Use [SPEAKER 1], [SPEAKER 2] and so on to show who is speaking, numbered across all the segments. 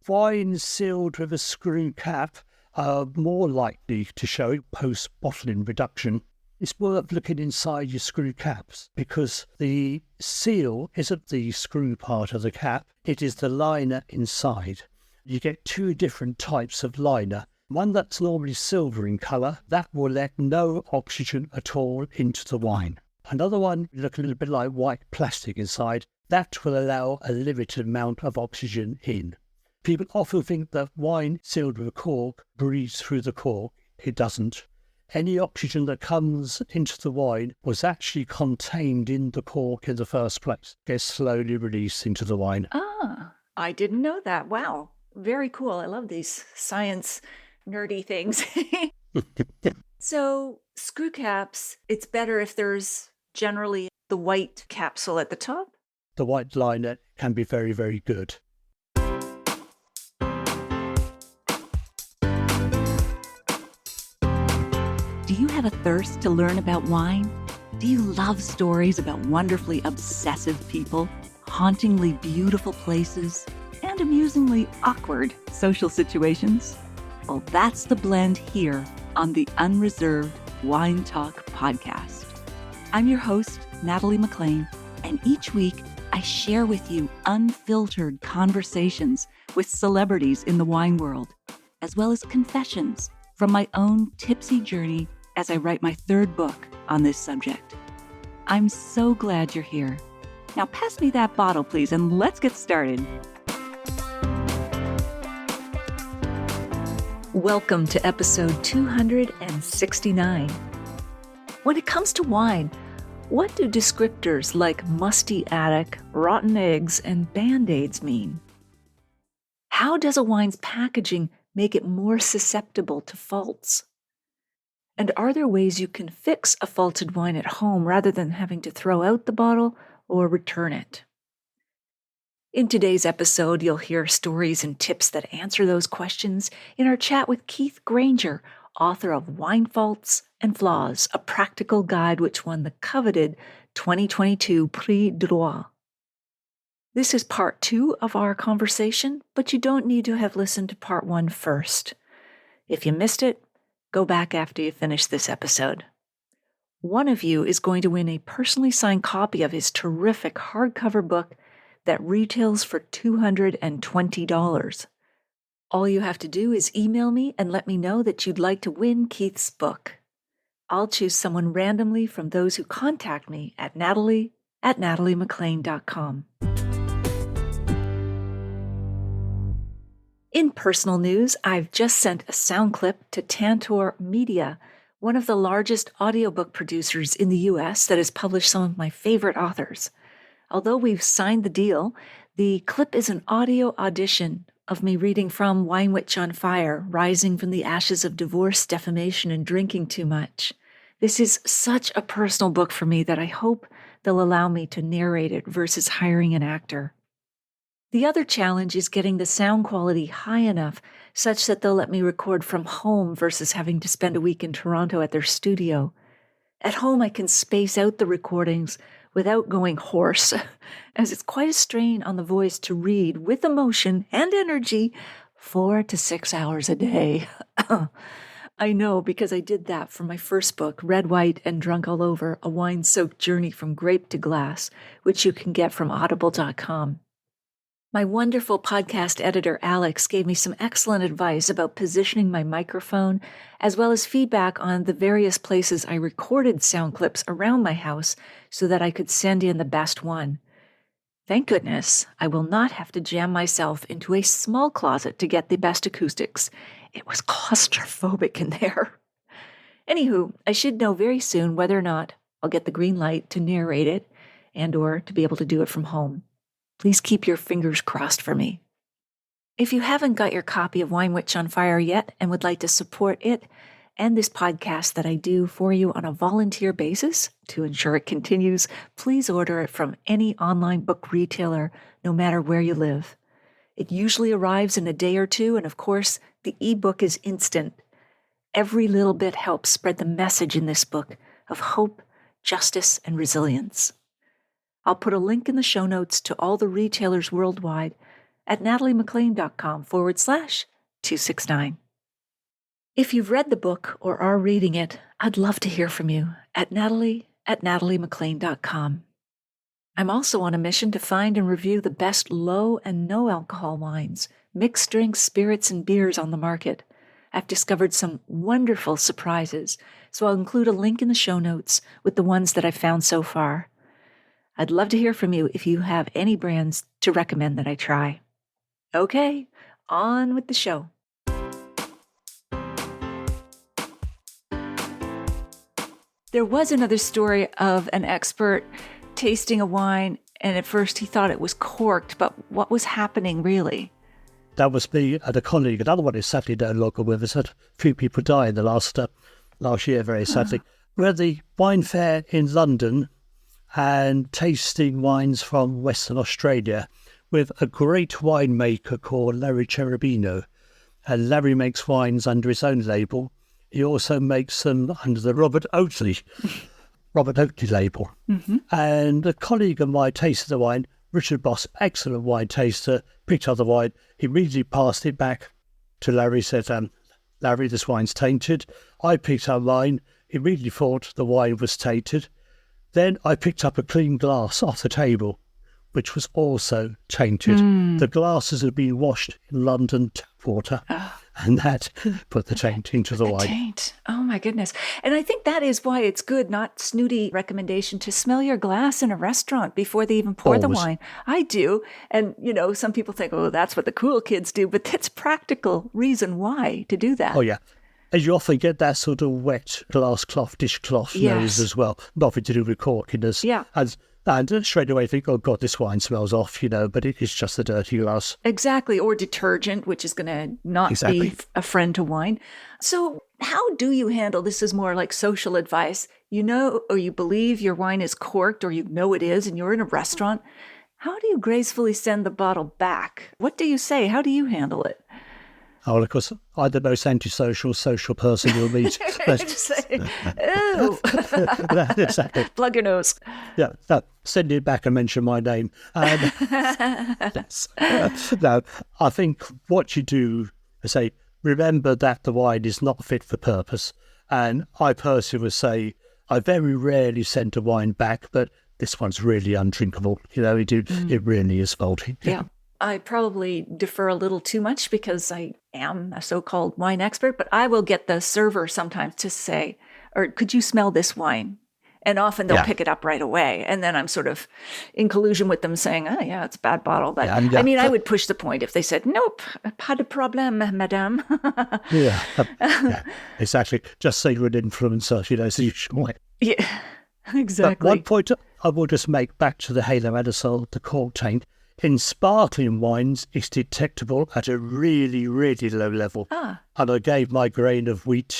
[SPEAKER 1] Wine sealed with a screw cap are more likely to show post-bottling reduction. It's worth looking inside your screw caps because the seal isn't the screw part of the cap, it is the liner inside. You get two different types of liner. One that's normally silver in colour, that will let no oxygen at all into the wine. Another one look a little bit like white plastic inside, that will allow a limited amount of oxygen in. People often think that wine sealed with a cork breathes through the cork. It doesn't. Any oxygen that comes into the wine was actually contained in the cork in the first place. It gets slowly released into the wine.
[SPEAKER 2] Ah, I didn't know that. Wow. Very cool. I love these science nerdy things. So screw caps, it's better if there's generally the white capsule at the top?
[SPEAKER 1] The white liner can be very, very good.
[SPEAKER 2] Do you have a thirst to learn about wine? Do you love stories about wonderfully obsessive people, hauntingly beautiful places, and amusingly awkward social situations? Well, that's the blend here on the Unreserved Wine Talk podcast. I'm your host, Natalie McLean, and each week I share with you unfiltered conversations with celebrities in the wine world, as well as confessions from my own tipsy journey as I write my third book on this subject. I'm so glad you're here. Now pass me that bottle, please, and let's get started. Welcome to episode 269. When it comes to wine, what do descriptors like musty attic, rotten eggs, and band-aids mean? How does a wine's packaging make it more susceptible to faults? And are there ways you can fix a faulted wine at home rather than having to throw out the bottle or return it? In today's episode, you'll hear stories and tips that answer those questions in our chat with Keith Grainger, author of Wine Faults and Flaws, a practical guide which won the coveted 2022 Prix de Roi. This is part 2 of our conversation, but you don't need to have listened to part 1 first. If you missed it, go back after you finish this episode. One of you is going to win a personally signed copy of his terrific hardcover book that retails for $220. All you have to do is email me and let me know that you'd like to win Keith's book. I'll choose someone randomly from those who contact me at natalie@nataliemclean.com. In personal news, I've just sent a sound clip to Tantor Media, one of the largest audiobook producers in the U.S. that has published some of my favorite authors. Although we've signed the deal, the clip is an audio audition of me reading from Wine Witch on Fire, Rising from the Ashes of Divorce, Defamation, and Drinking Too Much. This is such a personal book for me that I hope they'll allow me to narrate it versus hiring an actor. The other challenge is getting the sound quality high enough such that they'll let me record from home versus having to spend a week in Toronto at their studio. At home, I can space out the recordings without going hoarse, as it's quite a strain on the voice to read with emotion and energy 4 to 6 hours a day. I know, because I did that for my first book, Red, White, and Drunk All Over, A Wine-Soaked Journey from Grape to Glass, which you can get from audible.com. My wonderful podcast editor, Alex, gave me some excellent advice about positioning my microphone, as well as feedback on the various places I recorded sound clips around my house so that I could send in the best one. Thank goodness, I will not have to jam myself into a small closet to get the best acoustics. It was claustrophobic in there. Anywho, I should know very soon whether or not I'll get the green light to narrate it and or to be able to do it from home. Please keep your fingers crossed for me. If you haven't got your copy of Wine Witch on Fire yet and would like to support it and this podcast that I do for you on a volunteer basis to ensure it continues, please order it from any online book retailer, no matter where you live. It usually arrives in a day or two, and of course, the ebook is instant. Every little bit helps spread the message in this book of hope, justice, and resilience. I'll put a link in the show notes to all the retailers worldwide, at nataliemaclean.com/269. If you've read the book or are reading it, I'd love to hear from you at natalie@nataliemaclean.com. I'm also on a mission to find and review the best low and no alcohol wines, mixed drinks, spirits, and beers on the market. I've discovered some wonderful surprises, so I'll include a link in the show notes with the ones that I've found so far. I'd love to hear from you if you have any brands to recommend that I try. Okay, on with the show. There was another story of an expert tasting a wine, and at first he thought it was corked, but what was happening really?
[SPEAKER 1] That was me and a colleague. Another one is sadly no longer with us. Had a few people die in the last year, very sadly. We're at the wine fair in London and tasting wines from Western Australia with a great winemaker called Larry Cherubino. And Larry makes wines under his own label. He also makes them under the Robert Oatley label. Mm-hmm. And a colleague of mine tasted the wine, Richard Boss, excellent wine taster, picked up the wine, immediately passed it back to Larry, said, Larry, this wine's tainted. I picked up mine, immediately thought the wine was tainted. Then I picked up a clean glass off the table, which was also tainted. The glasses had been washed in London tap water, and that put the taint into the wine.
[SPEAKER 2] Taint. Oh my goodness. And I think that is why it's good, not snooty recommendation, to smell your glass in a restaurant before they even pour the wine. I do. And, some people think, oh, that's what the cool kids do, but that's practical reason why to do that.
[SPEAKER 1] Oh, yeah. And you often get that sort of wet glass cloth, dishcloth nose as well. Nothing to do with corkiness.
[SPEAKER 2] Yeah.
[SPEAKER 1] And straight away think, oh, God, this wine smells off, but it's just a dirty glass.
[SPEAKER 2] Exactly. Or detergent, which is going to not be a friend to wine. So how do you handle this? Is more like social advice. Or you believe your wine is corked, or it is, and you're in a restaurant. How do you gracefully send the bottle back? What do you say? How do you handle it?
[SPEAKER 1] Oh, well, of course, I'm the most antisocial social person you'll meet.
[SPEAKER 2] Just say, ew.
[SPEAKER 1] Exactly.
[SPEAKER 2] Plug your nose.
[SPEAKER 1] Yeah, no, send it back and mention my name. Yes. No, I think what you do is say, remember that the wine is not fit for purpose. And I personally would say, I very rarely send a wine back, but this one's really undrinkable. It really is faulty.
[SPEAKER 2] Yeah. I probably defer a little too much because I am a so-called wine expert, but I will get the server sometimes to say, or could you smell this wine? And often they'll pick it up right away. And then I'm sort of in collusion with them saying, oh, yeah, it's a bad bottle. But I would push the point if they said, nope, pas de problème, madame.
[SPEAKER 1] Yeah, exactly. Just say you're an influencer, so you should.
[SPEAKER 2] Yeah, exactly.
[SPEAKER 1] But one point I will just make back to the halo aerosol, the cork taint. In sparkling wines, it's detectable at a really, really low level. And I gave my grain of wheat,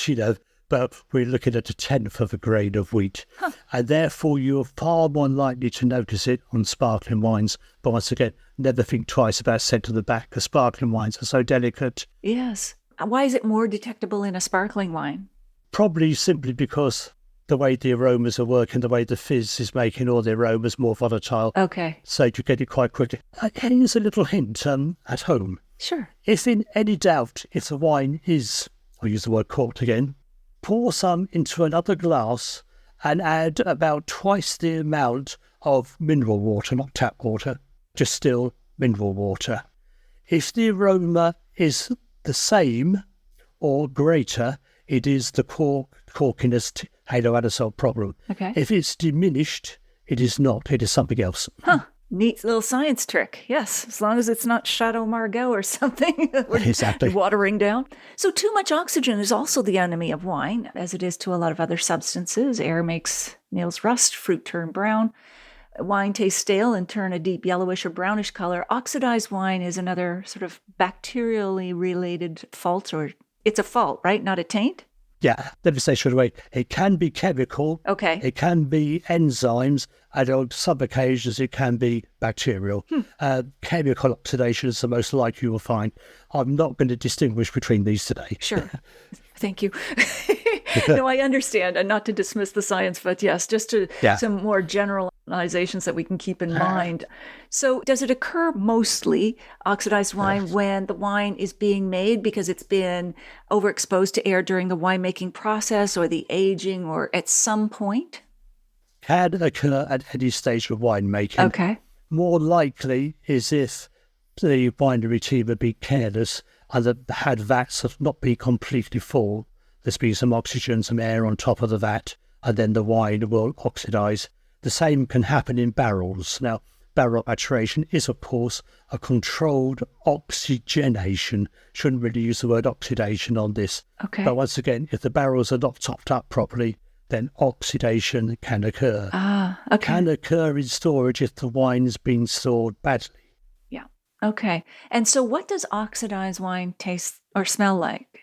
[SPEAKER 1] but we're looking at 1/10 of a grain of wheat. And therefore, you're far more likely to notice it on sparkling wines. But once again, never think twice about sending them back, because sparkling wines are so delicate.
[SPEAKER 2] Yes. Why is it more detectable in a sparkling wine?
[SPEAKER 1] Probably simply because the way the aromas are working, the way the fizz is making all the aromas more volatile.
[SPEAKER 2] Okay.
[SPEAKER 1] So you get it quite quickly. Here's a little hint at home.
[SPEAKER 2] Sure.
[SPEAKER 1] If in any doubt if the wine is, I'll use the word corked again, pour some into another glass and add about twice the amount of mineral water, not tap water, just still mineral water. If the aroma is the same or greater, it is the corkiness halo aerosol problem.
[SPEAKER 2] Okay.
[SPEAKER 1] If it's diminished, it is not. It is something else.
[SPEAKER 2] Neat little science trick. Yes, as long as it's not Chateau Margaux or something.
[SPEAKER 1] Exactly.
[SPEAKER 2] Watering down. So too much oxygen is also the enemy of wine, as it is to a lot of other substances. Air makes nails rust, fruit turn brown. Wine tastes stale and turn a deep yellowish or brownish color. Oxidized wine is another sort of bacterially related fault, or it's a fault, right? Not a taint?
[SPEAKER 1] Yeah, let me say straight away, it can be chemical.
[SPEAKER 2] Okay.
[SPEAKER 1] It can be enzymes, and on some occasions it can be bacterial. Chemical oxidation is the most likely you will find. I'm not going to distinguish between these today.
[SPEAKER 2] Sure. Thank you. No, I understand, and not to dismiss the science, but yes, just to some more general generalizations that we can keep in mind. So does it occur mostly, oxidized wine, when the wine is being made because it's been overexposed to air during the winemaking process or the aging or at some point?
[SPEAKER 1] Can occur at any stage of winemaking.
[SPEAKER 2] Okay.
[SPEAKER 1] More likely is if the winery team had been careless and had vats that not be completely full. There's been some oxygen, some air on top of the vat, and then the wine will oxidize. The same can happen in barrels. Now, barrel maturation is, of course, a controlled oxygenation. Shouldn't really use the word oxidation on this.
[SPEAKER 2] Okay.
[SPEAKER 1] But once again, if the barrels are not topped up properly, then oxidation can occur.
[SPEAKER 2] Okay.
[SPEAKER 1] Can occur in storage if the wine's been stored badly.
[SPEAKER 2] Yeah. Okay. And so what does oxidized wine taste or smell like?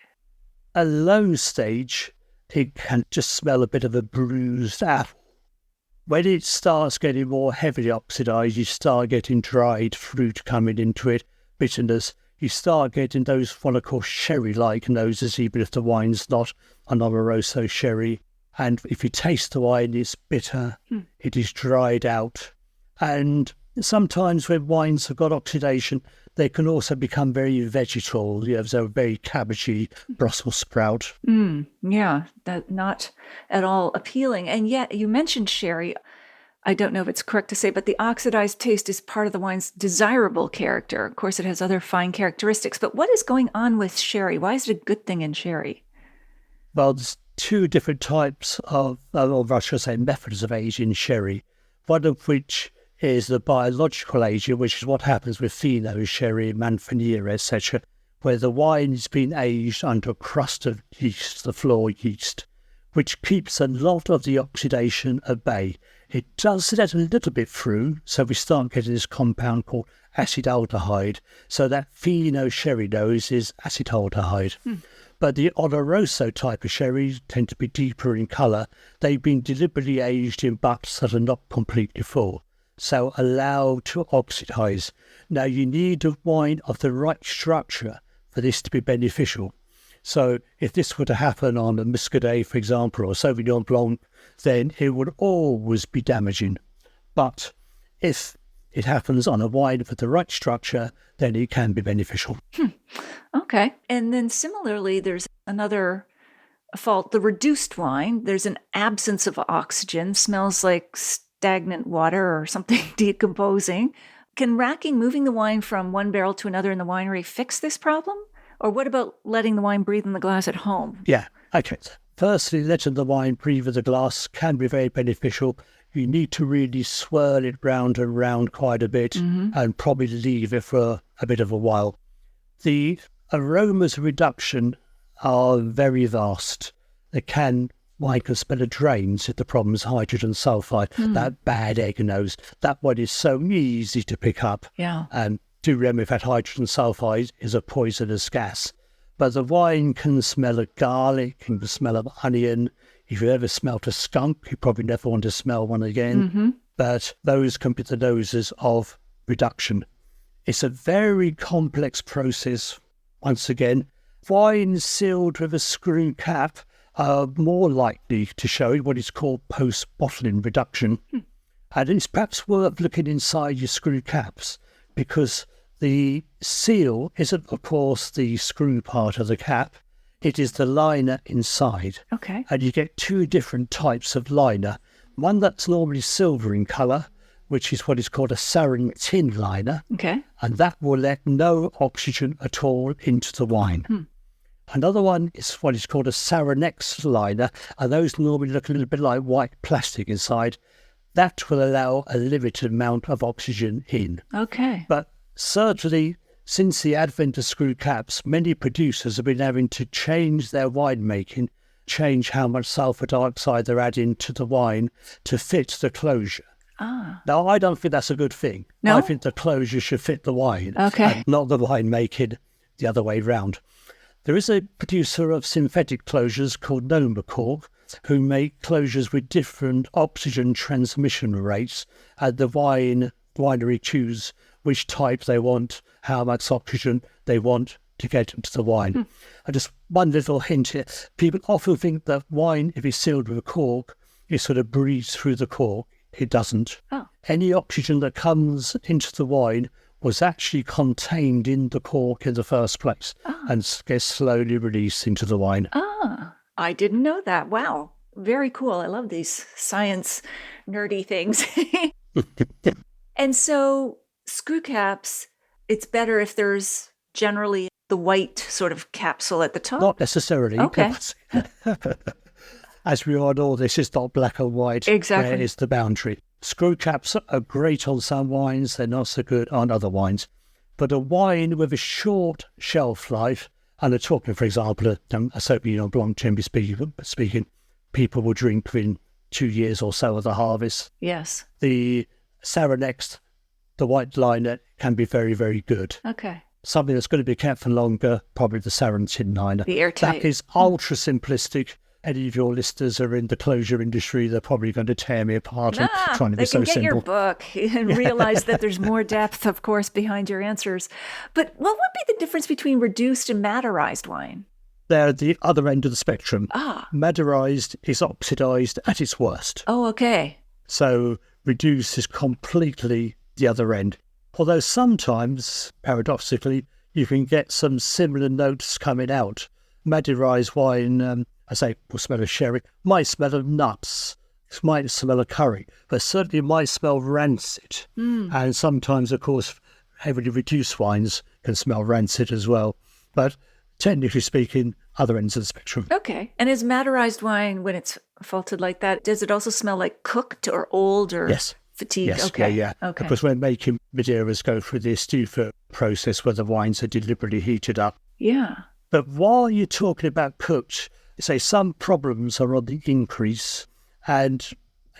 [SPEAKER 1] A low stage, it can just smell a bit of a bruised apple. When it starts getting more heavily oxidized, you start getting dried fruit coming into it, bitterness. You start getting those what I call sherry-like noses, even if the wine's not an Oloroso sherry. And if you taste the wine, it's bitter, it is dried out. And sometimes when wines have got oxidation, they can also become very vegetal, so very cabbagey, Brussels sprout.
[SPEAKER 2] Yeah, that's not at all appealing. And yet, you mentioned sherry. I don't know if it's correct to say, but the oxidized taste is part of the wine's desirable character. Of course, it has other fine characteristics. But what is going on with sherry? Why is it a good thing in sherry?
[SPEAKER 1] Well, there's two different types of, or I should say, methods of aging sherry. One of which is the biological aging, which is what happens with Fino sherry, Manfiniere, etc., where the wine is being aged under a crust of yeast, the floor yeast, which keeps a lot of the oxidation at bay. It does let a little bit through, so we start getting this compound called acetaldehyde. So that Fino sherry nose is acetaldehyde. But the Oloroso type of sherries tend to be deeper in colour. They've been deliberately aged in butts that are not completely full, so allowed to oxidise. Now, you need a wine of the right structure for this to be beneficial. So if this were to happen on a Muscadet, for example, or Sauvignon Blanc, then it would always be damaging. But if it happens on a wine with the right structure, then it can be beneficial.
[SPEAKER 2] Okay. And then similarly, there's another fault, the reduced wine. There's an absence of oxygen, smells like stagnant water or something decomposing. Can racking, moving the wine from one barrel to another in the winery, fix this problem? Or what about letting the wine breathe in the glass at home?
[SPEAKER 1] Yeah, okay. Firstly, letting the wine breathe in the glass can be very beneficial. You need to really swirl it round and round quite a bit and probably leave it for a bit of a while. The aromas reduction are very vast. Wine can smell of drains if the problem is hydrogen sulfide, that bad egg nose. That one is so easy to pick up.
[SPEAKER 2] Yeah.
[SPEAKER 1] And do remember that hydrogen sulfide is a poisonous gas. But the wine can smell of garlic, can smell of onion. If you ever smelt a skunk, you probably never want to smell one again. But those can be the noses of reduction. It's a very complex process. Once again, wine sealed with a screw cap are more likely to show what is called post-bottling reduction. And it's perhaps worth looking inside your screw caps, because the seal isn't, of course, the screw part of the cap. It is the liner inside.
[SPEAKER 2] Okay.
[SPEAKER 1] And you get two different types of liner. One that's normally silver in colour, which is what is called a sarin tin liner.
[SPEAKER 2] Okay.
[SPEAKER 1] And that will let no oxygen at all into the wine. Another one is what is called a Saranex liner, and those normally look a little bit like white plastic inside. That will allow a limited amount of oxygen in.
[SPEAKER 2] Okay.
[SPEAKER 1] But certainly, since the advent of screw caps, many producers have been having to change their winemaking, change how much sulfur dioxide they're adding to the wine to fit the closure. Now, I don't think that's a good thing.
[SPEAKER 2] No?
[SPEAKER 1] I think the closure should fit the wine,
[SPEAKER 2] Okay.
[SPEAKER 1] and not the winemaking the other way round. There is a producer of synthetic closures called Cork, who make closures with different oxygen transmission rates, and the winery choose which type they want, how much oxygen they want to get into the wine. And just one little hint here, people often think that wine, if it's sealed with a cork, it sort of breathes through the cork. it doesn't.
[SPEAKER 2] Oh.
[SPEAKER 1] Any oxygen that comes into the wine was actually contained in the cork in the first place and gets slowly released into the wine.
[SPEAKER 2] I didn't know that. Wow. Very cool. I love these science nerdy things. And so screw caps, it's better if there's generally the white sort of capsule at the top?
[SPEAKER 1] Not necessarily.
[SPEAKER 2] Okay.
[SPEAKER 1] As we all know, this is not black and white.
[SPEAKER 2] Exactly.
[SPEAKER 1] Where is the boundary? Screw caps are great on some wines. They're not so good on other wines. But a wine with a short shelf life, and I'm talking, for example, a Sauvignon Blanc, generally speaking, people will drink within 2 years or so of the harvest.
[SPEAKER 2] Yes.
[SPEAKER 1] The Syrah Next, the white liner, can be very, very good.
[SPEAKER 2] Okay.
[SPEAKER 1] Something that's going to be kept for longer, probably the Syrah Tin Liner.
[SPEAKER 2] The airtight.
[SPEAKER 1] That is ultra simplistic. Any of your listeners are in the closure industry, they're probably going to tear me apart and trying to be so simple.
[SPEAKER 2] They can get your book and realize that there's more depth, of course, behind your answers. But what would be the difference between reduced and Maderized wine?
[SPEAKER 1] They're the other end of the spectrum.
[SPEAKER 2] Ah.
[SPEAKER 1] Maderized is oxidized at its worst.
[SPEAKER 2] Oh, okay.
[SPEAKER 1] So reduced is completely the other end. Although sometimes, paradoxically, you can get some similar notes coming out. Maderized wine, I say, will smell of sherry, might smell of nuts, might smell of curry, but certainly might smell rancid. And sometimes, of course, heavily reduced wines can smell rancid as well. But technically speaking, other ends of the spectrum.
[SPEAKER 2] Okay. And is Maderized wine, when it's faulted like that, does it also smell like cooked or old or fatigued?
[SPEAKER 1] Yes,
[SPEAKER 2] okay.
[SPEAKER 1] yeah.
[SPEAKER 2] Okay.
[SPEAKER 1] Because when making Madeiras go through the estufo process where the wines are deliberately heated up.
[SPEAKER 2] Yeah.
[SPEAKER 1] But while you're talking about cooked, say some problems are on the increase, and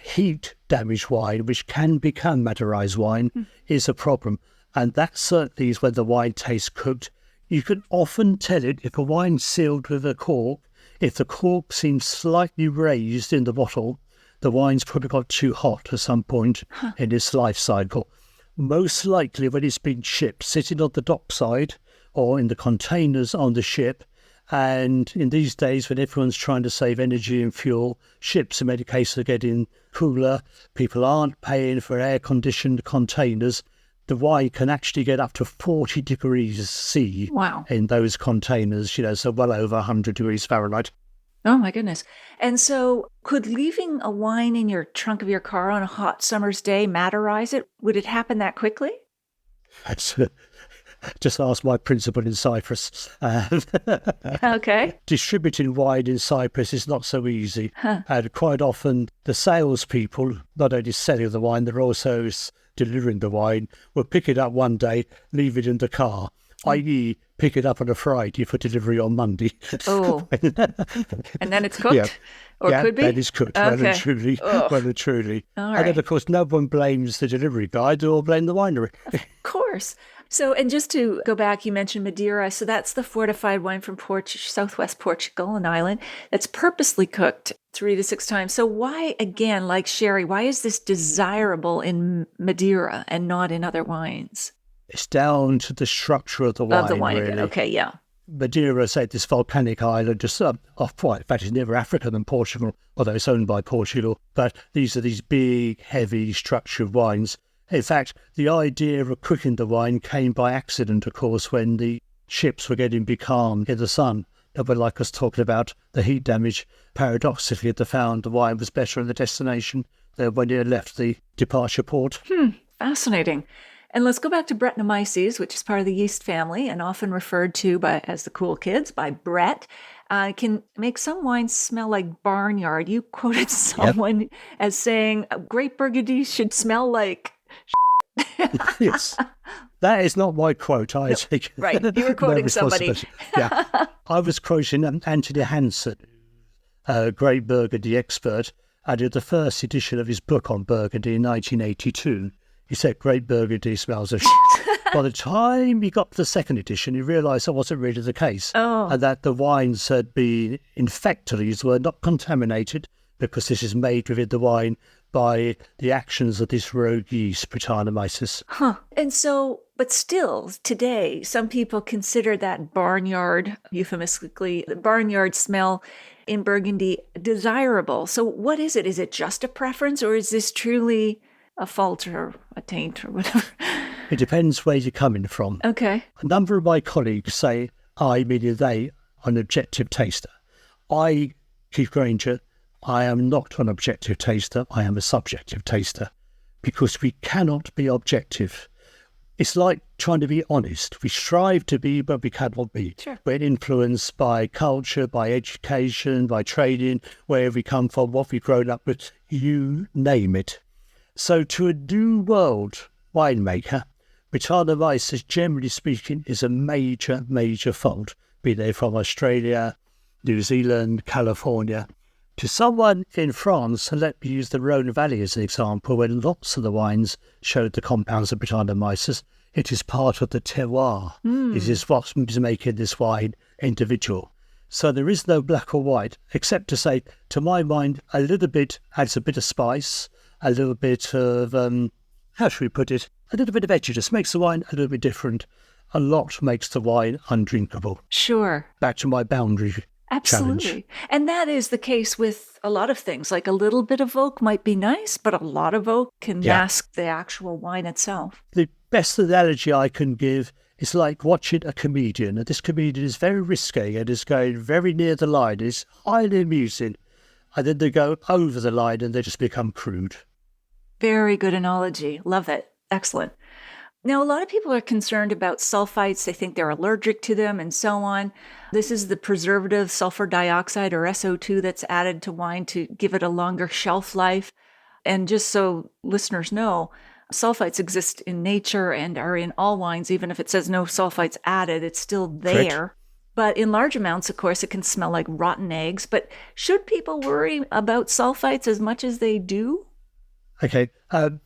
[SPEAKER 1] heat damaged wine, which can become Maderized wine, is a problem. And that certainly is when the wine tastes cooked. You can often tell it if a wine's sealed with a cork. If the cork seems slightly raised in the bottle, the wine's probably got too hot at some point in its life cycle. Most likely when it's been shipped, sitting on the dockside or in the containers on the ship. And in these days, when everyone's trying to save energy and fuel, ships in many cases are getting cooler. People aren't paying for air-conditioned containers. The wine can actually get up to 40 degrees C in those containers, so well over 100 degrees Fahrenheit.
[SPEAKER 2] Oh, my goodness. And so could leaving a wine in your trunk of your car on a hot summer's day Maderize it? Would it happen that quickly?
[SPEAKER 1] Just ask my principal in Cyprus.
[SPEAKER 2] Okay.
[SPEAKER 1] Distributing wine in Cyprus is not so easy. And quite often the salespeople, not only selling the wine, they're also delivering the wine, will pick it up one day, leave it in the car, i.e. pick it up on a Friday for delivery on Monday.
[SPEAKER 2] Oh. And then it's cooked?
[SPEAKER 1] Yeah.
[SPEAKER 2] Or could be?
[SPEAKER 1] Then it's cooked,
[SPEAKER 2] okay.
[SPEAKER 1] well and truly.
[SPEAKER 2] All
[SPEAKER 1] And
[SPEAKER 2] right.
[SPEAKER 1] then, of course, no one blames the delivery guy, they all blame the winery.
[SPEAKER 2] Of course. So, and just to go back, you mentioned Madeira. So that's the fortified wine from southwest Portugal, an island that's purposely cooked 3 to 6 times. So why, again, like sherry, why is this desirable in Madeira and not in other wines?
[SPEAKER 1] It's down to the structure of the wine,
[SPEAKER 2] Of the wine
[SPEAKER 1] really.
[SPEAKER 2] again. Okay, yeah.
[SPEAKER 1] Madeira, say, this volcanic island just off quite. In fact, it's nearer Africa than Portugal, although it's owned by Portugal. But these are these big, heavy, structured wines. In fact, the idea of cooking the wine came by accident, of course, when the ships were getting becalmed in the sun. Nobody like us talking about the heat damage. Paradoxically, they found the wine was better in the destination than when it left the departure port.
[SPEAKER 2] Fascinating. And let's go back to Brettanomyces, which is part of the yeast family and often referred to as the cool kids by Brett. Can make some wines smell like barnyard. You quoted someone as saying grape Burgundy should smell like
[SPEAKER 1] Yes. That is not my quote. I take
[SPEAKER 2] right. You were quoting somebody.
[SPEAKER 1] Yeah. I was quoting Anthony Hansen, a great Burgundy expert, and in the first edition of his book on Burgundy in 1982, he said Great Burgundy smells of shit. By the time he got to the second edition, he realised that wasn't really the case, and that the wines had been, in factories, were not contaminated, because this is made within the wine by the actions of this rogue yeast, Brettanomyces.
[SPEAKER 2] And so But still, today, some people consider that barnyard, euphemistically, the barnyard smell in Burgundy desirable. So what is it? Is it just a preference, or is this truly a fault or a taint or whatever?
[SPEAKER 1] It depends where you're coming from.
[SPEAKER 2] Okay.
[SPEAKER 1] A number of my colleagues say I, meaning they, are an objective taster. I, Keith Grainger, I am not an objective taster. I am a subjective taster, because we cannot be objective. It's like trying to be honest. We strive to be, but we cannot be.
[SPEAKER 2] Sure.
[SPEAKER 1] We're influenced by culture, by education, by training, where we come from, what we've grown up with, you name it. So to a new world winemaker, Britannomyces, generally speaking, is a major, major fault, be they from Australia, New Zealand, California. To someone in France, and let me use the Rhone Valley as an example, where lots of the wines showed the compounds of Britannomyces, it is part of the terroir. It is what is making this wine individual. So there is no black or white, except to say, to my mind, a little bit adds a bit of spice, a little bit of, how should we put it, a little bit of edginess, makes the wine a little bit different. A lot makes the wine undrinkable.
[SPEAKER 2] Sure.
[SPEAKER 1] Back to my boundary.
[SPEAKER 2] Absolutely.
[SPEAKER 1] Challenge.
[SPEAKER 2] And that is the case with a lot of things. Like a little bit of oak might be nice, but a lot of oak can mask the actual wine itself.
[SPEAKER 1] The best analogy I can give is like watching a comedian. And this comedian is very risque and is going very near the line. It's highly amusing. And then they go over the line and they just become crude.
[SPEAKER 2] Very good analogy. Love it. Excellent. Now, a lot of people are concerned about sulfites. They think they're allergic to them and so on. This is the preservative sulfur dioxide, or SO2, that's added to wine to give it a longer shelf life. And just so listeners know, sulfites exist in nature and are in all wines. Even if it says no sulfites added, it's still there.
[SPEAKER 1] Correct.
[SPEAKER 2] But in large amounts, of course, it can smell like rotten eggs. But should people worry about sulfites as much as they do?
[SPEAKER 1] Okay,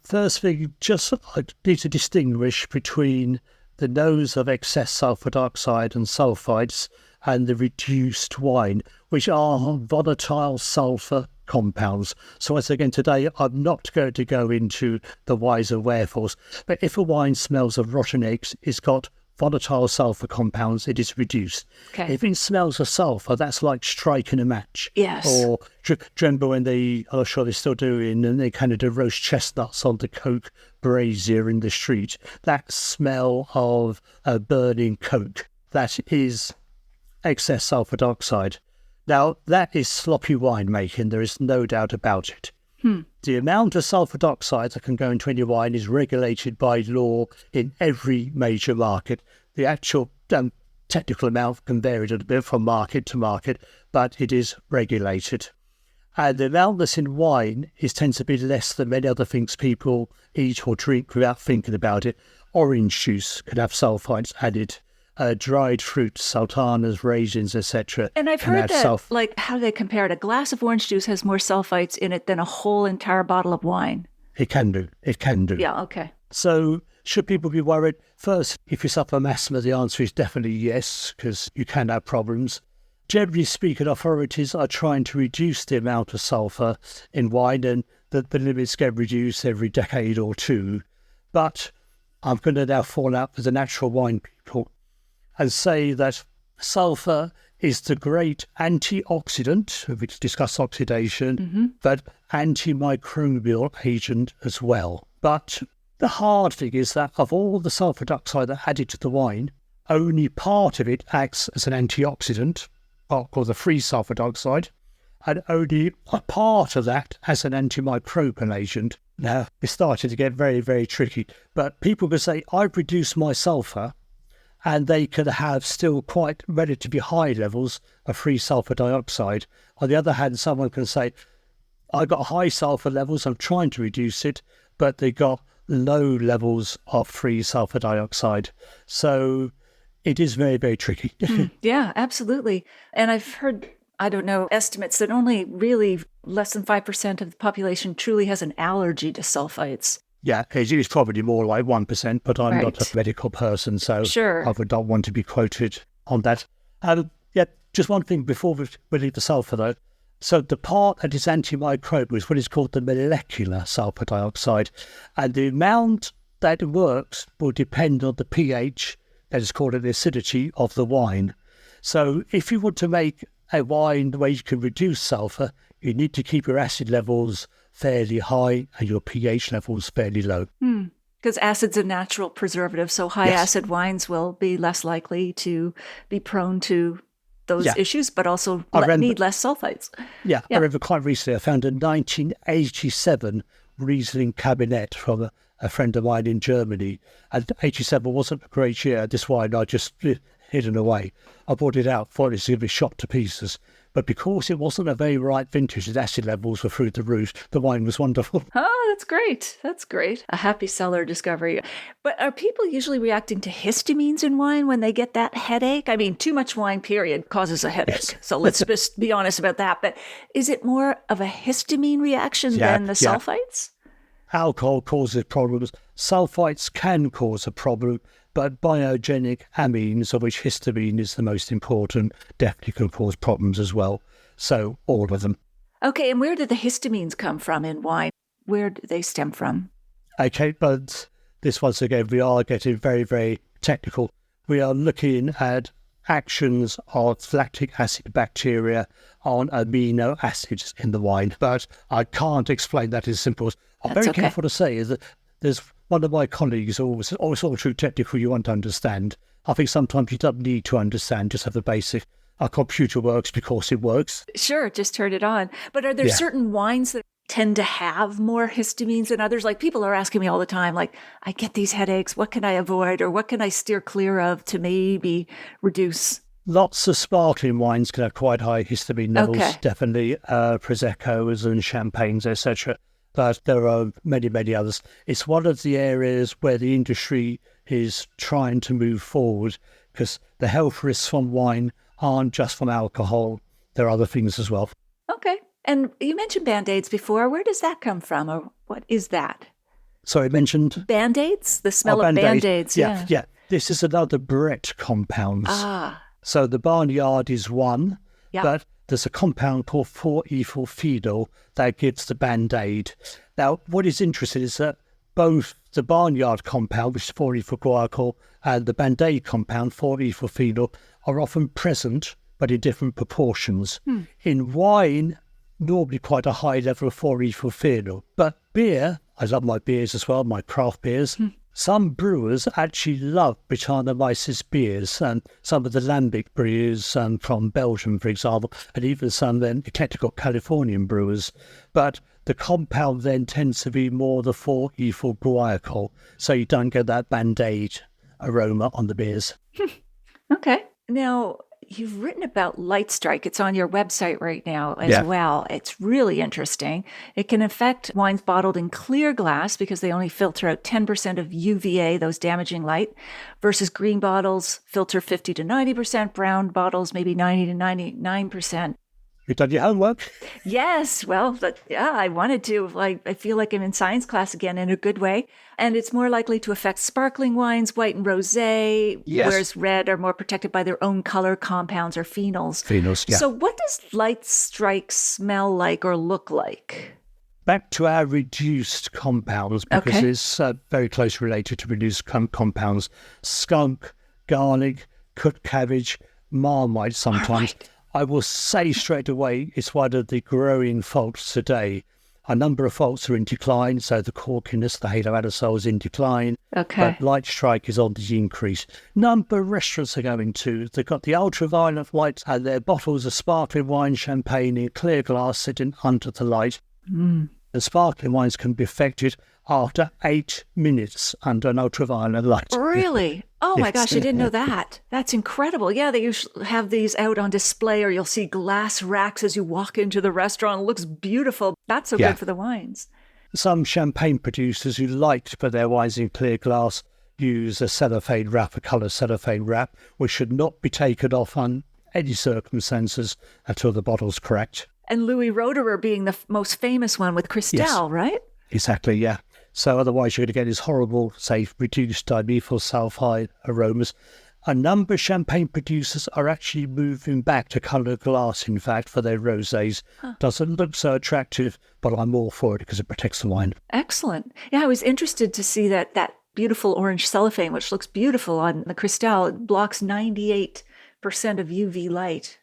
[SPEAKER 1] first thing, just I need to distinguish between the nose of excess sulfur dioxide and sulfites and the reduced wine, which are volatile sulfur compounds. So once again, today I'm not going to go into the whys and wherefores, but if a wine smells of rotten eggs, it's got volatile sulfur compounds, it is reduced.
[SPEAKER 2] Okay.
[SPEAKER 1] If it smells of sulfur, that's like striking a match.
[SPEAKER 2] Yes.
[SPEAKER 1] Or remember when I'm sure they're still doing, and they kind of do roast chestnuts on the coke brazier in the street. That smell of burning coke, that is excess sulfur dioxide. Now, that is sloppy winemaking. There is no doubt about it. The amount of sulfur dioxide that can go into any wine is regulated by law in every major market. The actual technical amount can vary a little bit from market to market, but it is regulated. And the amount that's in wine tends to be less than many other things people eat or drink without thinking about it. Orange juice can have sulfites added. Dried fruits, sultanas, raisins, etc.
[SPEAKER 2] And I've heard that, like, how do they compare it? A glass of orange juice has more sulfites in it than a whole entire bottle of wine.
[SPEAKER 1] It can do.
[SPEAKER 2] Yeah, okay.
[SPEAKER 1] So should people be worried? First, if you suffer from asthma, the answer is definitely yes, because you can have problems. Generally speaking, authorities are trying to reduce the amount of sulphur in wine, and the limits get reduced every decade or two. But I'm going to now fall out with the natural wine people and say that sulfur is the great antioxidant, we discuss oxidation, but antimicrobial agent as well. But the hard thing is that of all the sulfur dioxide that added to the wine, only part of it acts as an antioxidant, called the free sulfur dioxide, and only a part of that as an antimicrobial agent. Now, it's starting to get very, very tricky. But people can say, I've reduced my sulfur, and they can have still quite relatively high levels of free sulfur dioxide. On the other hand, someone can say, I've got high sulfur levels, I'm trying to reduce it, but they got low levels of free sulfur dioxide. So it is very, very tricky.
[SPEAKER 2] Yeah, absolutely. And I've heard, I don't know, estimates that only really less than 5% of the population truly has an allergy to sulfites.
[SPEAKER 1] Yeah, it's probably more like 1%, but I'm not a medical person, so I would not want to be quoted on that. Just one thing before we leave the sulfur, though. So the part that is antimicrobial is what is called the molecular sulfur dioxide. And the amount that works will depend on the pH, that is called the acidity, of the wine. So if you want to make a wine where you can reduce sulphur, you need to keep your acid levels fairly high and your pH levels fairly low.
[SPEAKER 2] Because acid's a natural preservative, so high acid wines will be less likely to be prone to those issues, but also need less sulfites.
[SPEAKER 1] I remember quite recently I found a 1987 Riesling Cabinet from a friend of mine in Germany, and 87 wasn't a great year. This wine I just hidden away. I brought it out, thought it was going to be shot to pieces. But because it wasn't a very ripe vintage, the acid levels were through the roof, the wine was wonderful.
[SPEAKER 2] Oh, that's great. That's great. A happy cellar discovery. But are people usually reacting to histamines in wine when they get that headache? I mean, too much wine, period, causes a headache. Yes. So let's just be honest about that. But is it more of a histamine reaction than the sulfites?
[SPEAKER 1] Alcohol causes problems. Sulfites can cause a problem, but biogenic amines, of which histamine is the most important, definitely can cause problems as well. So all of them.
[SPEAKER 2] Okay, and where do the histamines come from in wine? Where do they stem from?
[SPEAKER 1] Okay, but this once again, we are getting very, very technical. We are looking at actions of lactic acid bacteria on amino acids in the wine, but I can't explain that as simple as I'm very careful to say is that there's one of my colleagues always all too technical you want to understand. I think sometimes you don't need to understand, just have the basic. Our computer works because it works.
[SPEAKER 2] Sure, just turn it on. But are there certain wines that tend to have more histamines than others? Like people are asking me all the time, like, I get these headaches, what can I avoid or what can I steer clear of to maybe reduce?
[SPEAKER 1] Lots of sparkling wines can have quite high histamine levels, definitely, Proseccos and champagnes, etc. But there are many, many others. It's one of the areas where the industry is trying to move forward because the health risks from wine aren't just from alcohol. There are other things as well.
[SPEAKER 2] Okay. And you mentioned Band-Aids before. Where does that come from or what is that?
[SPEAKER 1] Sorry, I mentioned?
[SPEAKER 2] Band-Aids? The smell of Band-Aids.
[SPEAKER 1] Yeah. This is another Brett compounds. So the barnyard is one, but there's a compound called 4-ethyl-phenol that gives the Band-Aid. Now, what is interesting is that both the barnyard compound, which is 4-ethyl-guaiacol, and the Band-Aid compound, 4-ethyl-phenol, are often present, but in different proportions. In wine, normally quite a high level of 4-ethyl-phenol. But beer, I love my beers as well, my craft beers. Some brewers actually love Britannomyces beers, and some of the lambic brewers from Belgium, for example, and even some eclectic Californian brewers. But the compound then tends to be more the 4-ethyl-guaiacol, so you don't get that Band-Aid aroma on the beers.
[SPEAKER 2] Okay. Now, you've written about light strike. It's on your website right now as well. It's really interesting. It can affect wines bottled in clear glass because they only filter out 10% of UVA, those damaging light, versus green bottles filter 50 to 90%, brown bottles maybe 90 to 99%.
[SPEAKER 1] You've done your homework?
[SPEAKER 2] Yes. Well, I wanted to. I feel like I'm in science class again in a good way. And it's more likely to affect sparkling wines, white and rosé, whereas red are more protected by their own color compounds or phenols. So what does light strike smell like or look like?
[SPEAKER 1] Back to our reduced compounds, because it's very closely related to reduced compounds. Skunk, garlic, cooked cabbage, marmite sometimes. I will say straight away, it's one of the growing faults today. A number of faults are in decline, so the corkiness, the haloaerosol is in decline. But light strike is on the increase. Number of restaurants are going to. They've got the ultraviolet light and their bottles of sparkling wine, champagne in clear glass sitting under the light. The sparkling wines can be affected after 8 minutes under an ultraviolet light.
[SPEAKER 2] Really? Oh my gosh, I didn't know that. That's incredible. Yeah, they usually have these out on display, or you'll see glass racks as you walk into the restaurant. It looks beautiful. That's so good for the wines.
[SPEAKER 1] Some champagne producers who like to put their wines in clear glass use a cellophane wrap, a coloured cellophane wrap, which should not be taken off on any circumstances until the bottle's correct. And
[SPEAKER 2] Louis Roederer being the most famous one with Cristal, right?
[SPEAKER 1] Exactly, yeah. So otherwise you're going to get these horrible, say, reduced dimethyl sulfide aromas. A number of champagne producers are actually moving back to coloured glass, in fact, for their rosés. Doesn't look so attractive, but I'm all for it because it protects the wine.
[SPEAKER 2] Excellent. Yeah, I was interested to see that beautiful orange cellophane, which looks beautiful on the Cristal. It blocks 98% of UV light.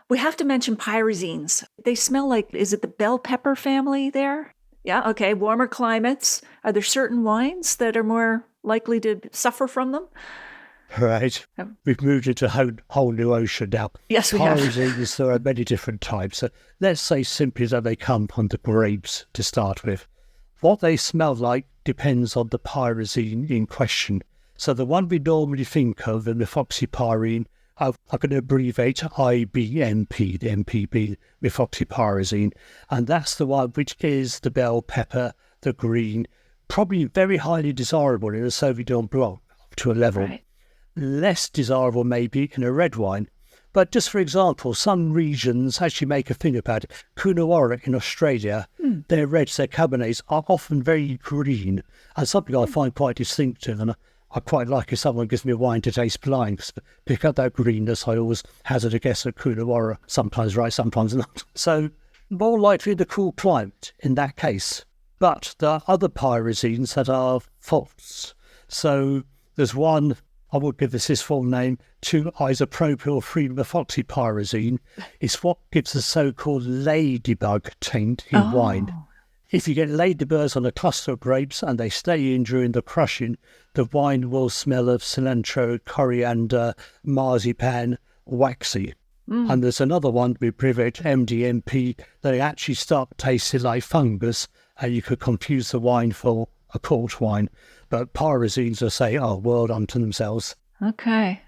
[SPEAKER 2] We have to mention pyrazines. They smell like, is it the bell pepper family there? Yeah, okay. Warmer climates. Are there certain wines that are more likely to suffer from them?
[SPEAKER 1] Right. We've moved into a whole new ocean now.
[SPEAKER 2] Yes, we have.
[SPEAKER 1] Pyrazines, there are many different types. So let's say simply that they come from the grapes to start with. What they smell like depends on the pyrazine in question. So the one we normally think of, the methoxypyrene, I'm going to abbreviate IBMP, the MPB, methoxypyrazine, and that's the one which is the bell pepper, the green, probably very highly desirable in a Sauvignon Blanc up to a level.
[SPEAKER 2] Right.
[SPEAKER 1] Less desirable maybe in a red wine. But just for example, some regions actually make a thing about it. Coonawarra in Australia, their reds, their Cabernets are often very green, and something I find quite distinctive, and I quite like if someone gives me a wine to taste blind, because to pick up that greenness, I always hazard a guess at Coonawarra, sometimes right, sometimes not. So more likely the cool climate in that case. But there are other pyrazines that are false. So there's one, I will give this his full name, 2-isopropyl-3-methoxypyrazine. It's what gives the so-called ladybug taint in wine. If you get ladybirds on a cluster of grapes and they stay in during the crushing, the wine will smell of cilantro, coriander, marzipan, waxy. And there's another one we abbreviate MDMP. They actually start tasting like fungus, and you could confuse the wine for a corked wine. But pyrazines, I say, are a world unto themselves.
[SPEAKER 2] Okay,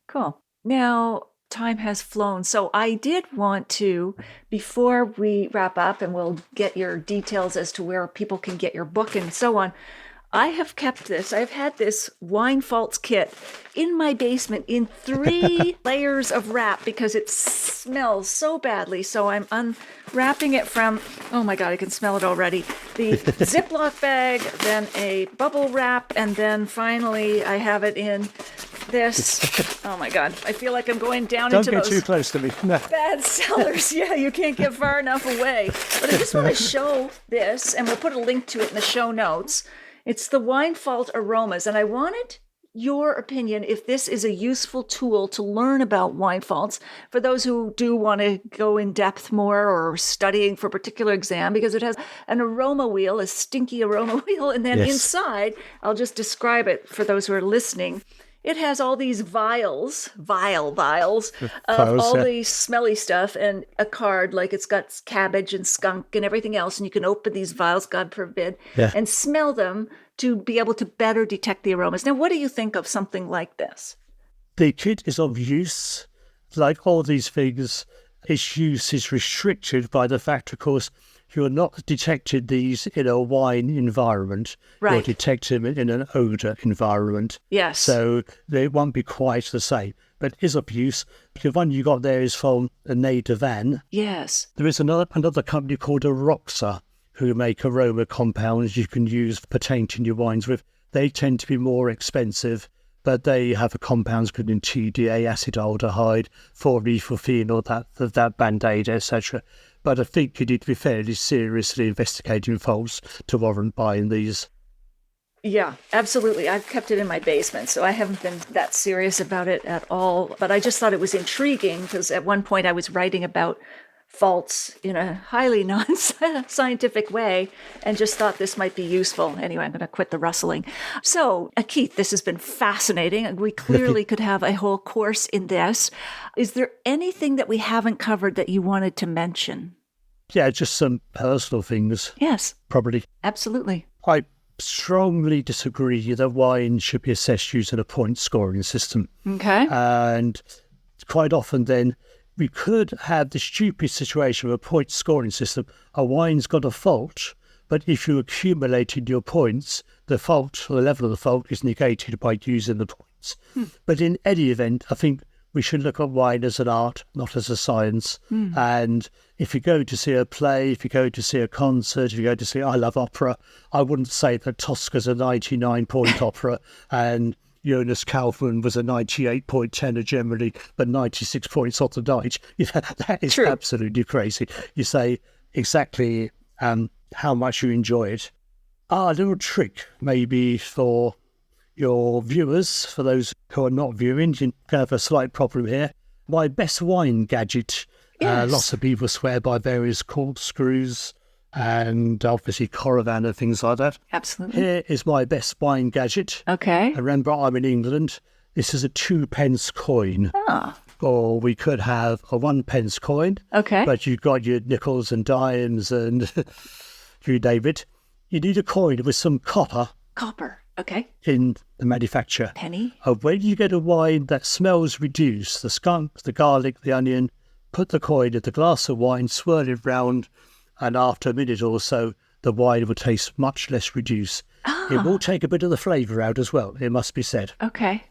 [SPEAKER 2] cool. Now, time has flown. So I did want to, before we wrap up and we'll get your details as to where people can get your book and so on, I have kept this. I've had this wine faults kit in my basement in 3 layers of wrap because it smells so badly. So I'm unwrapping it from, oh my God, I can smell it already. The Ziploc bag, then a bubble wrap, and then finally I have it in this. Oh my God, I feel like I'm going down into those.
[SPEAKER 1] Don't get too close to me. No.
[SPEAKER 2] Bad cellars. Yeah, you can't get far enough away. But I just want to show this, and we'll put a link to it in the show notes. It's the Wine Fault Aromas, and I wanted your opinion if this is a useful tool to learn about wine faults for those who do want to go in depth more or studying for a particular exam, because it has an aroma wheel, a stinky aroma wheel, and then inside, I'll just describe it for those who are listening. It has all these vials of all the smelly stuff, and a card, like it's got cabbage and skunk and everything else. And you can open these vials, God forbid, and smell them to be able to better detect the aromas. Now, what do you think of something like this?
[SPEAKER 1] The kit is of use. Like all these things, its use is restricted by the fact, of course, you're not detecting these in a wine environment.
[SPEAKER 2] Right.
[SPEAKER 1] You're detecting them in an odour environment.
[SPEAKER 2] Yes.
[SPEAKER 1] So they won't be quite the same. But it is of use. The one you got there is from Ney de Van.
[SPEAKER 2] Yes.
[SPEAKER 1] There is another company called Aroxa who make aroma compounds you can use for tainting your wines with. They tend to be more expensive, but they have compounds including TDA, acetaldehyde, 4-methylphenol, that Band-Aid, etc. But I think you need to be fairly seriously investigating faults to warrant buying these.
[SPEAKER 2] Yeah, absolutely. I've kept it in my basement, so I haven't been that serious about it at all. But I just thought it was intriguing because at one point I was writing about faults in a highly non-scientific way and just thought this might be useful. Anyway, I'm going to quit the rustling. So, Keith, this has been fascinating. We clearly could have a whole course in this. Is there anything that we haven't covered that you wanted to mention?
[SPEAKER 1] Yeah, just some personal things.
[SPEAKER 2] Yes.
[SPEAKER 1] Probably.
[SPEAKER 2] Absolutely.
[SPEAKER 1] I strongly disagree that wine should be assessed using a point scoring system.
[SPEAKER 2] Okay.
[SPEAKER 1] And quite often then, we could have the stupid situation of a point scoring system. A wine's got a fault, but if you accumulated your points, the fault, or the level of the fault, is negated by using the points. But in any event, I think we should look at wine as an art, not as a science. And if you go to see a play, if you go to see a concert, if you go to see I Love Opera, I wouldn't say that Tosca's a 99-point opera and Jonas Kaufmann was a 98-point tenor generally, but 96 points off the night. That is
[SPEAKER 2] True.
[SPEAKER 1] Absolutely crazy. You say exactly how much you enjoy it. A little trick maybe for your viewers, for those who are not viewing, you have a slight problem here. My best wine gadget.
[SPEAKER 2] Yes.
[SPEAKER 1] Lots of people swear by various corkscrews and obviously caravan and things like that.
[SPEAKER 2] Absolutely.
[SPEAKER 1] Here is my best wine gadget.
[SPEAKER 2] Okay.
[SPEAKER 1] Remember, I'm in England. This is a 2p coin.
[SPEAKER 2] Ah.
[SPEAKER 1] Or we could have a 1p coin.
[SPEAKER 2] Okay.
[SPEAKER 1] But you've got your nickels and dimes and you name it. You need a coin with some copper.
[SPEAKER 2] Copper. Okay.
[SPEAKER 1] In the manufacture.
[SPEAKER 2] Penny.
[SPEAKER 1] When you get a wine that smells reduced, the skunk, the garlic, the onion, put the coin in the glass of wine, swirl it round, and after a minute or so, the wine will taste much less reduced. It will take a bit of the flavour out as well, it must be said.
[SPEAKER 2] Okay.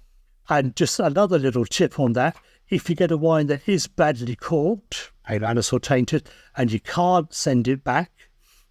[SPEAKER 1] And just another little tip on that, if you get a wine that is badly corked, anise or tainted, and you can't send it back,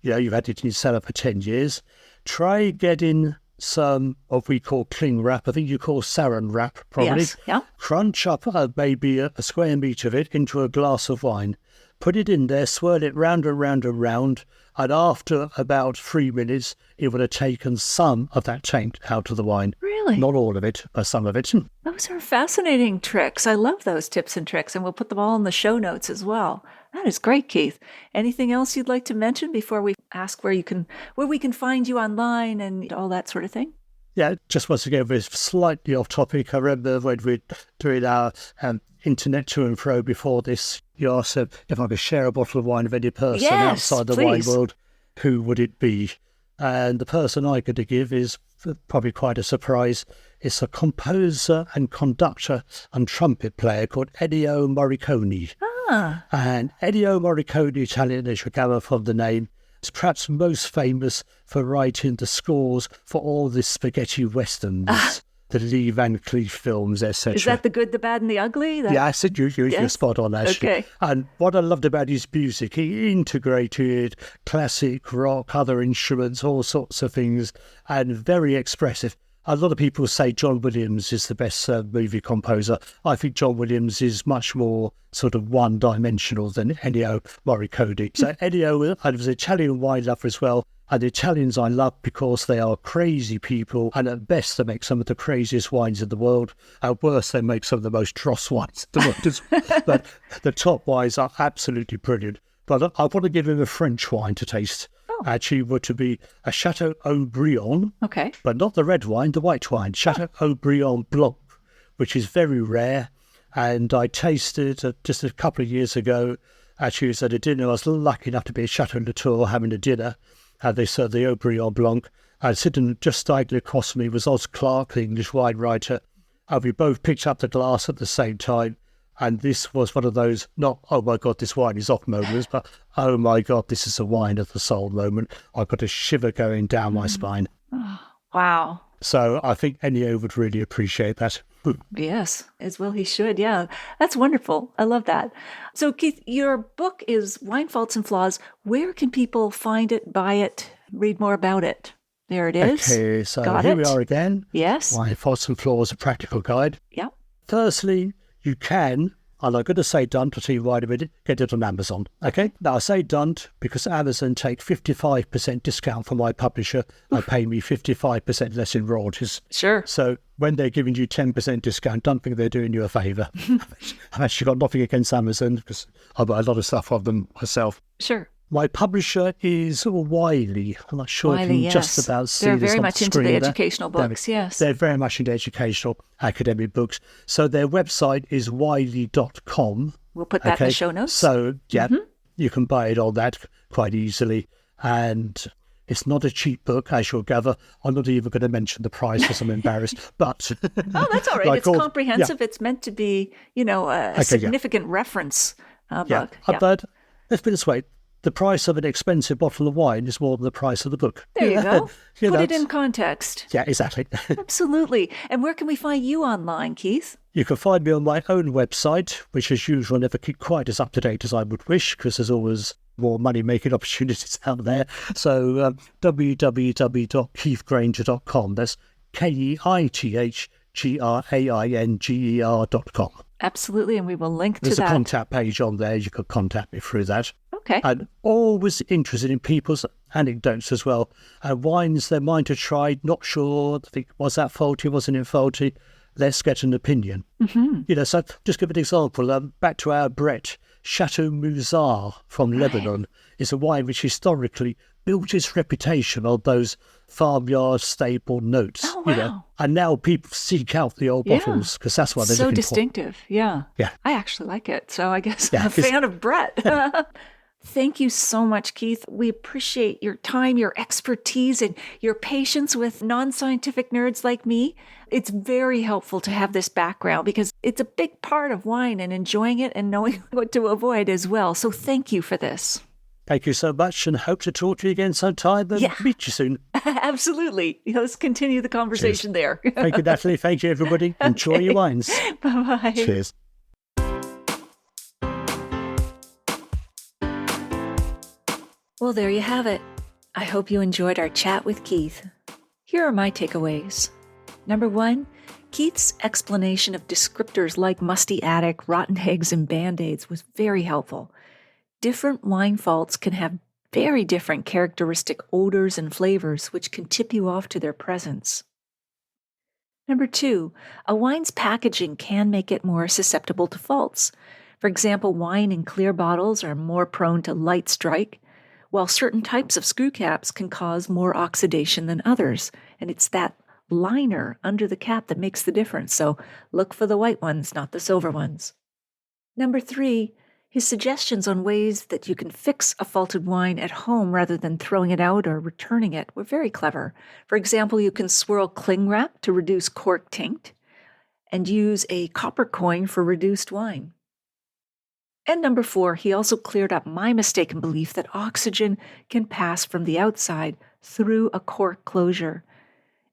[SPEAKER 1] you've had it in your cellar for 10 years, try getting some what we call cling wrap. I think you call saran wrap, probably.
[SPEAKER 2] Yes, yeah.
[SPEAKER 1] Crunch up maybe a square metre of it into a glass of wine. Put it in there, swirl it round and round and round, and after about 3 minutes, it would have taken some of that taint out of the wine.
[SPEAKER 2] Really?
[SPEAKER 1] Not all of it, but some of it.
[SPEAKER 2] Those are fascinating tricks. I love those tips and tricks, and we'll put them all in the show notes as well. That is great, Keith. Anything else you'd like to mention before we ask where we can find you online and all that sort of thing?
[SPEAKER 1] Yeah, just once again, we're slightly off topic. I remember when we were doing our internet to and fro before this, you asked if I could share a bottle of wine with any person outside the wine world, who would it be? And the person I could give is probably quite a surprise. It's a composer and conductor and trumpet player called Ennio Morricone.
[SPEAKER 2] Ah.
[SPEAKER 1] And Ennio Morricone, Italian, as you gather from the name, is perhaps most famous for writing the scores for all the spaghetti westerns, the Lee Van Cleef films, etc.
[SPEAKER 2] Is that The Good, the Bad, and the Ugly?
[SPEAKER 1] Yeah, I said you're spot on, actually.
[SPEAKER 2] Okay.
[SPEAKER 1] And what I loved about his music, he integrated classic rock, other instruments, all sorts of things, and very expressive. A lot of people say John Williams is the best movie composer. I think John Williams is much more sort of one-dimensional than Ennio Morricone. So Ennio, I was an Italian wine lover as well. And the Italians I love because they are crazy people. And at best, they make some of the craziest wines in the world. At worst, they make some of the most dross wines in the world as well. But the top wines are absolutely brilliant. But I want to give him a French wine to taste. Actually, would to be a Chateau Haut-Brion, but not the red wine, the white wine, Chateau Haut-Brion Blanc, which is very rare. And I tasted it just a couple of years ago. Actually, it was at a dinner. I was lucky enough to be at Chateau Latour having a dinner, and they served the Haut-Brion Blanc. And sitting just diagonally across from me was Oz Clarke, the English wine writer. And we both picked up the glass at the same time. And this was one of those, not, oh my God, this wine is off moments, but oh my God, this is a wine of the soul moment. I got a shiver going down my spine.
[SPEAKER 2] Oh, wow.
[SPEAKER 1] So I think Ennio would really appreciate that.
[SPEAKER 2] Yes, as well he should. Yeah, that's wonderful. I love that. So Keith, your book is Wine Faults and Flaws. Where can people find it, buy it, read more about it? There it is.
[SPEAKER 1] Okay, so here we are again.
[SPEAKER 2] Yes.
[SPEAKER 1] Wine Faults and Flaws, a practical guide.
[SPEAKER 2] Yeah.
[SPEAKER 1] Firstly, you can, and I'm going to say don't, I'll tell you why in a minute, get it on Amazon. Okay? Now, I say don't because Amazon take 55% discount for my publisher. They pay me 55% less in royalties.
[SPEAKER 2] Sure.
[SPEAKER 1] So when they're giving you 10% discount, don't think they're doing you a favour. I've actually got nothing against Amazon because I buy a lot of stuff from them myself.
[SPEAKER 2] Sure.
[SPEAKER 1] My publisher is Wiley. I'm not sure if you can just about see
[SPEAKER 2] They're
[SPEAKER 1] this
[SPEAKER 2] very
[SPEAKER 1] on
[SPEAKER 2] much
[SPEAKER 1] the
[SPEAKER 2] into
[SPEAKER 1] screen
[SPEAKER 2] the
[SPEAKER 1] there.
[SPEAKER 2] educational books, yes.
[SPEAKER 1] They're very much into educational, academic books. So their website is wiley.com.
[SPEAKER 2] We'll put that in the show notes.
[SPEAKER 1] So, yeah, you can buy it on that quite easily. And it's not a cheap book, as you'll gather. I'm not even going to mention the price because I'm embarrassed. But
[SPEAKER 2] oh, that's all right.
[SPEAKER 1] like
[SPEAKER 2] It's comprehensive. Yeah. It's meant to be, a significant reference book.
[SPEAKER 1] Yeah. But let's put it this way. The price of an expensive bottle of wine is more than the price of the book.
[SPEAKER 2] There you go. Put it in context.
[SPEAKER 1] Yeah, exactly.
[SPEAKER 2] Absolutely. And where can we find you online, Keith?
[SPEAKER 1] You can find me on my own website, which as usual I never keep quite as up to date as I would wish because there's always more money-making opportunities out there. So www.keithgrainger.com. That's KEITHGRAINGER.com.
[SPEAKER 2] Absolutely, and we will link to that.
[SPEAKER 1] There's a contact page on there. You could contact me through that.
[SPEAKER 2] Okay.
[SPEAKER 1] I'm always interested in people's anecdotes as well. Wines they're mine to try, not sure, think, was that faulty, wasn't it faulty? Let's get an opinion.
[SPEAKER 2] Mm-hmm.
[SPEAKER 1] So just give an example. Back to our Brett, Chateau Musard from Lebanon is a wine which historically built its reputation on those farmyard staple notes.
[SPEAKER 2] Oh, wow.
[SPEAKER 1] And now people seek out the old bottles because that's what they're
[SPEAKER 2] so
[SPEAKER 1] looking
[SPEAKER 2] distinctive.
[SPEAKER 1] for.
[SPEAKER 2] Yeah.
[SPEAKER 1] Yeah.
[SPEAKER 2] I actually like it. So I guess I'm a fan of Brett. Thank you so much, Keith. We appreciate your time, your expertise, and your patience with non-scientific nerds like me. It's very helpful to have this background because it's a big part of wine and enjoying it and knowing what to avoid as well. So thank you for this.
[SPEAKER 1] Thank you so much and hope to talk to you again sometime and meet you soon.
[SPEAKER 2] Absolutely. Let's continue the conversation there.
[SPEAKER 1] Thank you, Natalie. Thank you, everybody. Enjoy your wines.
[SPEAKER 2] Bye-bye.
[SPEAKER 1] Cheers.
[SPEAKER 2] Well, there you have it. I hope you enjoyed our chat with Keith. Here are my takeaways. Number 1, Keith's explanation of descriptors like musty attic, rotten eggs, and Band-Aids was very helpful. Different wine faults can have very different characteristic odors and flavors, which can tip you off to their presence. Number 2, a wine's packaging can make it more susceptible to faults. For example, wine in clear bottles are more prone to light strike, while certain types of screw caps can cause more oxidation than others, and it's that liner under the cap that makes the difference, so look for the white ones, not the silver ones. Number 3, his suggestions on ways that you can fix a faulted wine at home rather than throwing it out or returning it were very clever. For example, you can swirl cling wrap to reduce cork taint and use a copper coin for reduced wine. And number 4, he also cleared up my mistaken belief that oxygen can pass from the outside through a cork closure.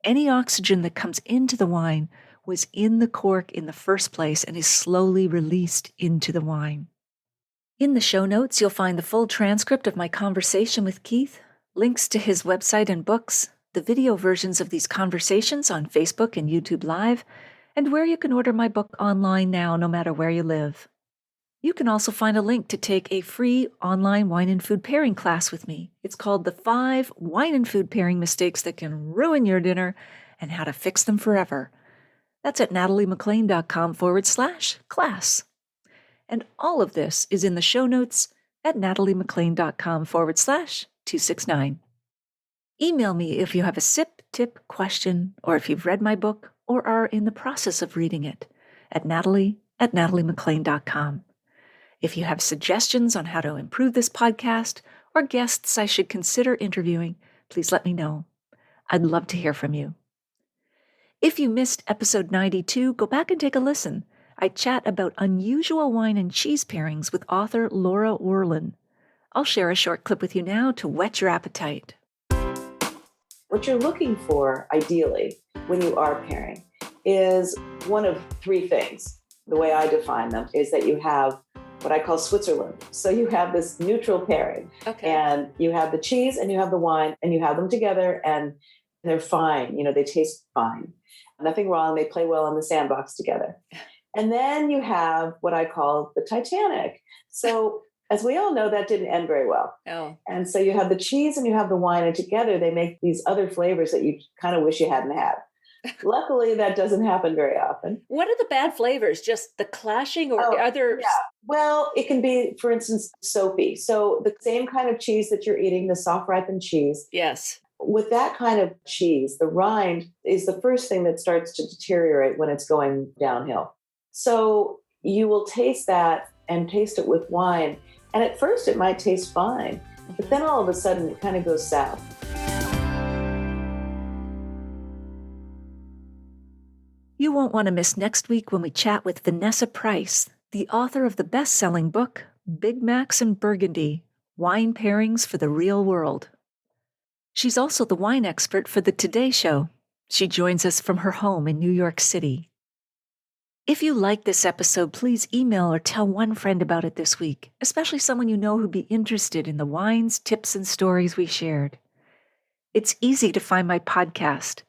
[SPEAKER 2] Any oxygen that comes into the wine was in the cork in the first place and is slowly released into the wine. In the show notes, you'll find the full transcript of my conversation with Keith, links to his website and books, the video versions of these conversations on Facebook and YouTube Live, and where you can order my book online now, no matter where you live. You can also find a link to take a free online wine and food pairing class with me. It's called The 5 Wine and Food Pairing Mistakes That Can Ruin Your Dinner and How to Fix Them Forever. That's at nataliemclean.com/class. And all of this is in the show notes at nataliemclean.com/269. Email me if you have a sip, tip, question, or if you've read my book or are in the process of reading it at natalie@nataliemclean.com. If you have suggestions on how to improve this podcast or guests I should consider interviewing, please let me know. I'd love to hear from you. If you missed episode 92, go back and take a listen. I chat about unusual wine and cheese pairings with author Laura Orlin. I'll share a short clip with you now to whet your appetite.
[SPEAKER 3] What you're looking for, ideally, when you are pairing, is one of 3 things. The way I define them is that you have what I call Switzerland. So you have this neutral pairing, and you have the cheese and you have the wine, and you have them together, and they're fine. They taste fine. Nothing wrong. They play well in the sandbox together. And then you have what I call the Titanic. So as we all know, that didn't end very well.
[SPEAKER 2] Oh.
[SPEAKER 3] And so you have the cheese and you have the wine, and together they make these other flavors that you kind of wish you hadn't had. Luckily, that doesn't happen very often.
[SPEAKER 2] What are the bad flavors? Just the clashing or other?
[SPEAKER 3] Yeah. Well, it can be, for instance, soapy. So the same kind of cheese that you're eating, the soft ripened cheese.
[SPEAKER 2] Yes.
[SPEAKER 3] With that kind of cheese, the rind is the first thing that starts to deteriorate when it's going downhill. So you will taste that and taste it with wine. And at first it might taste fine, but then all of a sudden it kind of goes south.
[SPEAKER 2] You won't want to miss next week when we chat with Vanessa Price, the author of the best-selling book, Big Macs and Burgundy, Wine Pairings for the Real World. She's also the wine expert for The Today Show. She joins us from her home in New York City. If you like this episode, please email or tell one friend about it this week, especially someone you know who'd be interested in the wines, tips, and stories we shared. It's easy to find my podcast.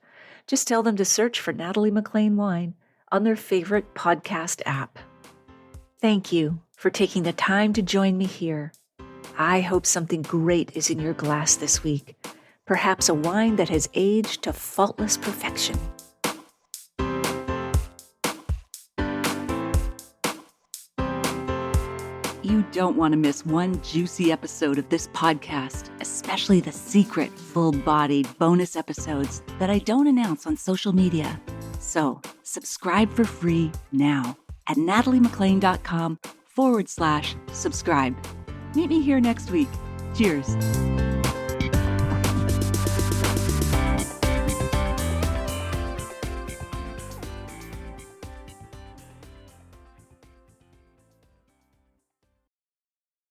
[SPEAKER 2] Just tell them to search for Natalie McLean Wine on their favorite podcast app. Thank you for taking the time to join me here. I hope something great is in your glass this week. Perhaps a wine that has aged to faultless perfection. You don't want to miss one juicy episode of this podcast, especially the secret, full-bodied bonus episodes that I don't announce on social media. So subscribe for free now at nataliemclean.com/subscribe. Meet me here next week. Cheers.